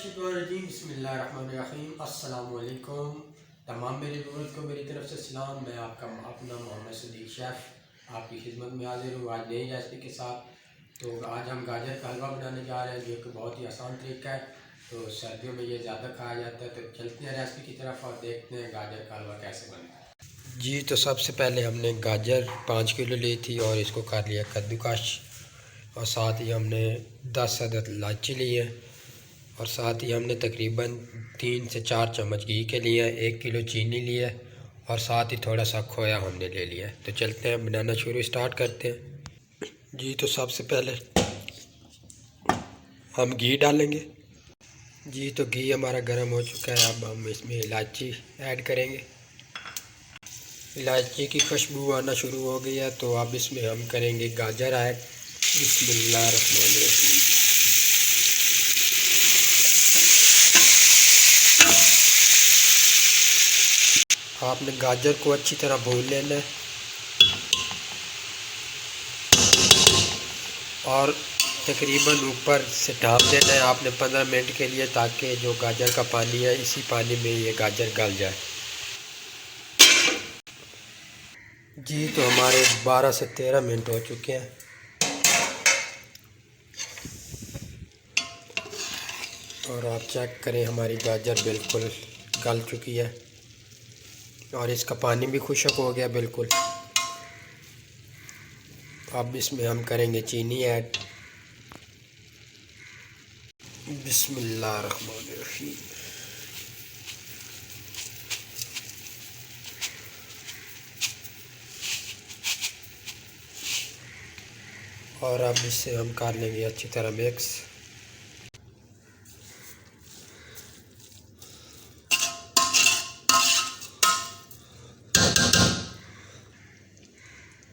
बिस्मिल्लाहिर्रहमानिर्रहीम। अस्सलामुअलैकुम। तमाम मेरे व्यूअर्स को मेरी तरफ से सलाम। मैं आपका अपना मोहम्मद सदीक शेफ़ आपकी खिदमत में हाजिर हूँ आज नई रेसिपी के साथ। तो आज हम गाजर का हलवा बनाने जा रहे हैं जो कि बहुत ही आसान तरीका है। तो सर्दियों में ये ज़्यादा खाया जाता है। तो चलते हैं रेसिपी की तरफ और देखते हैं गाजर का हलवा कैसे बनता है। जी, तो सबसे पहले हमने गाजर 5 किलो ली थी और इसको कर लिया कद्दूकश, और साथ ही हमने 10 अदद इलायची ली है, और साथ ही हमने तकरीबन 3 से 4 चम्मच घी के लिए 1 किलो चीनी लिया है, और साथ ही थोड़ा सा खोया हमने ले लिया है। तो चलते हैं बनाना स्टार्ट करते हैं। जी, तो सबसे पहले हम घी डालेंगे। जी, तो घी हमारा गर्म हो चुका है। अब हम इसमें इलायची ऐड करेंगे। इलायची की खुशबू आना शुरू हो गई है, तो अब इसमें हम करेंगे गाजर ऐड। बिस्मिल्लाहिर्रहमानिर्रहीम। आपने गाजर को अच्छी तरह भून लेना है और तकरीबन ऊपर से ढाँप देना है आपने 15 मिनट के लिए, ताकि जो गाजर का पानी है इसी पानी में ये गाजर गल जाए। जी, तो हमारे 12 से 13 मिनट हो चुके हैं, और आप चेक करें हमारी गाजर बिल्कुल गल चुकी है और इसका पानी भी खुश्क हो गया बिल्कुल। अब इसमें हम करेंगे चीनी ऐड। बिस्मिल्लाहिर्रहमानिर्रहीम। और अब इससे हम कर लेंगे अच्छी तरह मिक्स।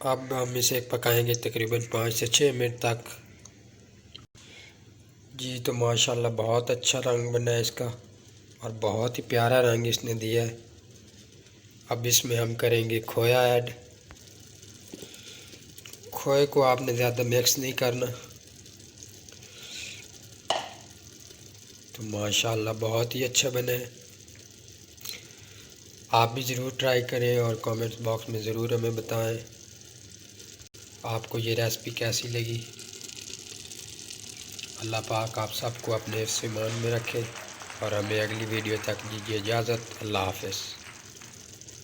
अब हम इसे पकाएंगे तकरीबन 5 से 6 मिनट तक। जी, तो माशाल्लाह बहुत अच्छा रंग बना है इसका, और बहुत ही प्यारा रंग इसने दिया है। अब इसमें हम करेंगे खोया ऐड। खोए को आपने ज़्यादा मिक्स नहीं करना। तो माशाल्लाह बहुत ही अच्छा बना है। आप भी ज़रूर ट्राई करें और कमेंट्स बॉक्स में ज़रूर हमें बताएं आपको ये रेसिपी कैसी लगी। अल्लाह पाक आप सबको अपने ईमान में रखे, और हमें अगली वीडियो तक दीजिए इजाज़त। अल्लाह हाफ़िज़।